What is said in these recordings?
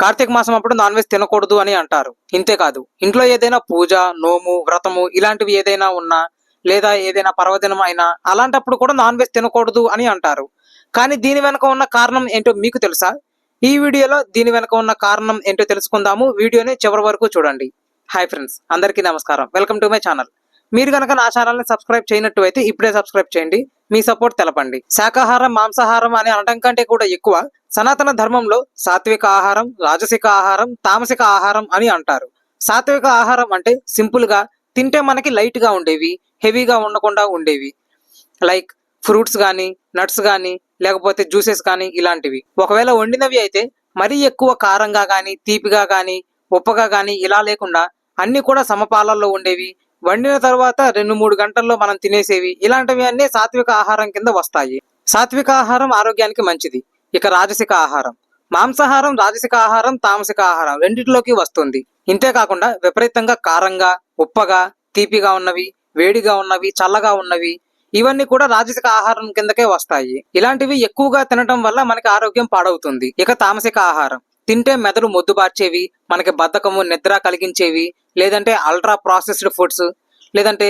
కార్తీక మాసం అప్పుడు non veg తినకూడదు అని అంటారు. ఇంతేకాదు, ఇంట్లో ఏదైనా పూజ, నోము, వ్రతము ఇలాంటివి ఏదైనా ఉన్నా, లేదా ఏదైనా పర్వదినం అయినా అలాంటప్పుడు కూడా నాన్ వెజ్ తినకూడదు అని అంటారు. కానీ దీని వెనక ఉన్న కారణం ఏంటో మీకు తెలుసా? ఈ వీడియోలో దీని వెనక ఉన్న కారణం ఏంటో తెలుసుకుందాము. వీడియోని చివరి వరకు చూడండి. హాయ్ ఫ్రెండ్స్, అందరికీ నమస్కారం. Welcome to my channel. మీరు కనుక నా ఛానల్ని సబ్స్క్రైబ్ చేయనట్టు అయితే ఇప్పుడే సబ్స్క్రైబ్ చేయండి. మీ సపోర్ట్ తెలపండి. శాకాహారం, మాంసాహారం అని అనడం కంటే కూడా ఎక్కువ సనాతన ధర్మంలో సాత్విక ఆహారం, రాజసిక ఆహారం, తామసిక ఆహారం అని అంటారు. సాత్విక ఆహారం అంటే సింపుల్ గా తింటే మనకి లైట్ గా ఉండేవి, హెవీగా ఉండకుండా ఉండేవి. లైక్ ఫ్రూట్స్ కానీ, నట్స్ కానీ, లేకపోతే జ్యూసెస్ కానీ ఇలాంటివి. ఒకవేళ వండినవి అయితే మరీ ఎక్కువ కారంగా కానీ, తీపిగా కానీ, ఉప్పగా కానీ ఇలా లేకుండా అన్ని కూడా సమపాలల్లో ఉండేవి. వండిన తర్వాత 2-3 గంటల్లో మనం తినేసేవి. ఇలాంటివి అన్నీ సాత్విక ఆహారం కింద వస్తాయి. సాత్విక ఆహారం ఆరోగ్యానికి మంచిది. ఇక రాజసిక ఆహారం, మాంసాహారం రాజసిక ఆహారం, తామసిక ఆహారం రెండిటిలోకి వస్తుంది. ఇంతేకాకుండా విపరీతంగా కారంగా, ఉప్పగా, తీపిగా ఉన్నవి, వేడిగా ఉన్నవి, చల్లగా ఉన్నవి ఇవన్నీ కూడా రాజసిక ఆహారం కిందకే వస్తాయి. ఇలాంటివి ఎక్కువగా తినటం వల్ల మనకి ఆరోగ్యం పాడవుతుంది. ఇక తామసిక ఆహారం తింటే మెదడు మొద్దుబార్చేవి, మనకి బద్ధకము, నిద్ర కలిగించేవి, లేదంటే అల్ట్రా ప్రాసెస్డ్ ఫుడ్స్, లేదంటే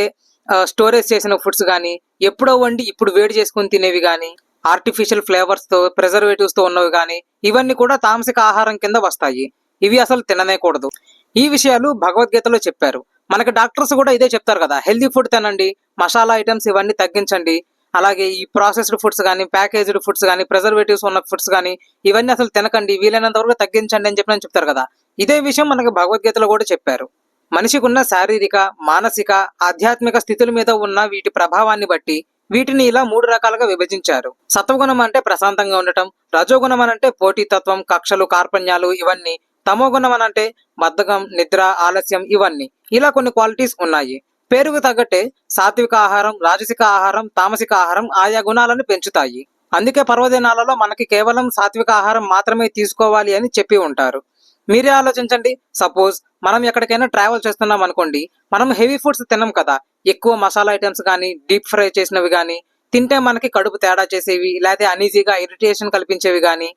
స్టోరేజ్ చేసిన ఫుడ్స్ కానీ, ఎప్పుడో వండి ఇప్పుడు వేడి చేసుకుని తినేవి కానీ, ఆర్టిఫిషియల్ ఫ్లేవర్స్ తో, ప్రిజర్వేటివ్స్ తో ఉన్నవి కానీ ఇవన్నీ కూడా తామసిక ఆహారం కింద వస్తాయి. ఇవి అసలు తిననేకూడదు. ఈ విషయాలు భగవద్గీతలో చెప్పారు. మనకి డాక్టర్స్ కూడా ఇదే చెప్తారు కదా, హెల్దీ ఫుడ్ తినండి, మసాలా ఐటమ్స్ ఇవన్నీ తగ్గించండి, అలాగే ఈ ప్రాసెస్డ్ ఫుడ్స్ కానీ, ప్యాకేజ్డ్ ఫుడ్స్ కానీ, ప్రిజర్వేటివ్స్ ఉన్న ఫుడ్స్ కానీ ఇవన్నీ అసలు తినకండి, వీలైనంత వరకు తగ్గించండి అని చెప్పి చెప్తారు కదా. ఇదే విషయం మనకి భగవద్గీతలో కూడా చెప్పారు. మనిషికి ఉన్న శారీరక, మానసిక, ఆధ్యాత్మిక స్థితుల మీద ఉన్న వీటి ప్రభావాన్ని బట్టి వీటిని ఇలా 3 రకాలుగా విభజించారు. సత్వగుణం అంటే ప్రశాంతంగా ఉండటం, రజోగుణం అంటే పోటీతత్వం, కక్షలు, కార్పణ్యాలు ఇవన్నీ, తమోగుణం అంటే బద్ధకం, నిద్ర, ఆలస్యం ఇవన్నీ. ఇలా కొన్ని క్వాలిటీస్ ఉన్నాయి. పేరుకు తగ్గట్టే సాత్విక ఆహారం, రాజసిక ఆహారం, తామసిక ఆహారం ఆయా గుణాలను పెంచుతాయి. అందుకే పర్వదినాలలో మనకి కేవలం సాత్విక ఆహారం మాత్రమే తీసుకోవాలి అని చెప్పి ఉంటారు. మీరే ఆలోచించండి. సపోజ్ మనం ఎక్కడికైనా ట్రావెల్ చేస్తున్నాం అనుకోండి, మనం హెవీ ఫుడ్స్ తినం కదా, ఎక్కువ మసాలా ఐటమ్స్ కానీ, డీప్ ఫ్రై చేసినవి కానీ తింటే మనకి కడుపు తేడా చేసేవి, లేకపోతే అనీజీగా ఇరిటేషన్ కల్పించేవి కానీ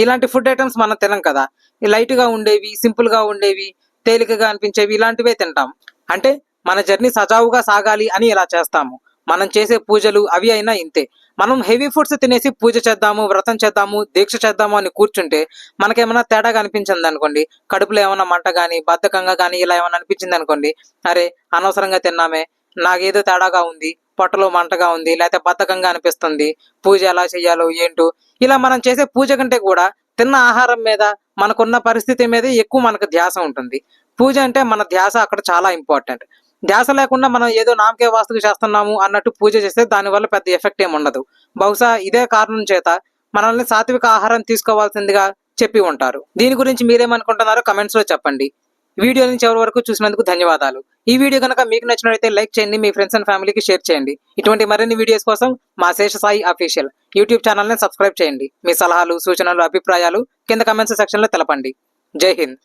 ఇలాంటి ఫుడ్ ఐటమ్స్ మనం తినం కదా. లైట్ గా ఉండేవి, సింపుల్ గా ఉండేవి, తేలికగా అనిపించేవి ఇలాంటివే తింటాం. అంటే మన జర్నీ సజావుగా సాగాలి అని ఇలా చేస్తాము. మనం చేసే పూజలు అవి అయినా ఇంతే. మనం హెవీ ఫుడ్స్ తినేసి పూజ చేద్దాము, వ్రతం చేద్దాము, దీక్ష చేద్దాము అని కూర్చుంటే మనకేమైనా తేడాగా అనిపించింది అనుకోండి, కడుపులో ఏమైనా మంట కానీ, బద్ధకంగా కానీ ఇలా ఏమైనా అనిపించింది అనుకోండి, అరే అనవసరంగా తిన్నామే, నాకేదో తేడాగా ఉంది, పొట్టలో మంటగా ఉంది, లేకపోతే బద్ధకంగా అనిపిస్తుంది, పూజ ఎలా చేయాలో ఏంటో ఇలా మనం చేసే పూజ కంటే కూడా తిన్న ఆహారం మీద, మనకున్న పరిస్థితి మీద ఎక్కువ మనకు ధ్యాస ఉంటుంది. పూజ అంటే మన ధ్యాస అక్కడ చాలా ఇంపార్టెంట్. ధ్యాస లేకుండా మనం ఏదో నామకే వాస్తుకు చేస్తున్నాము అన్నట్టు పూజ చేస్తే దానివల్ల పెద్ద ఎఫెక్ట్ ఏమి ఉండదు. బహుశా ఇదే కారణం చేత మనల్ని సాత్విక ఆహారం తీసుకోవాల్సిందిగా చెప్పి ఉంటారు. దీని గురించి మీరేమనుకుంటున్నారో కమెంట్స్ లో చెప్పండి. వీడియోని చివరి వరకు చూసినందుకు ధన్యవాదాలు. ఈ వీడియో కనుక మీకు నచ్చినట్లయితే లైక్ చేయండి, మీ ఫ్రెండ్స్ అండ్ ఫ్యామిలీకి షేర్ చేయండి. ఇటువంటి మరిన్ని వీడియోస్ కోసం మా శేషసాయి అఫీషియల్ యూట్యూబ్ ఛానల్ని సబ్స్క్రైబ్ చేయండి. మీ సలహాలు, సూచనలు, అభిప్రాయాలు కింద కమెంట్స్ సెక్షన్ లో తెలపండి. జై హింద్.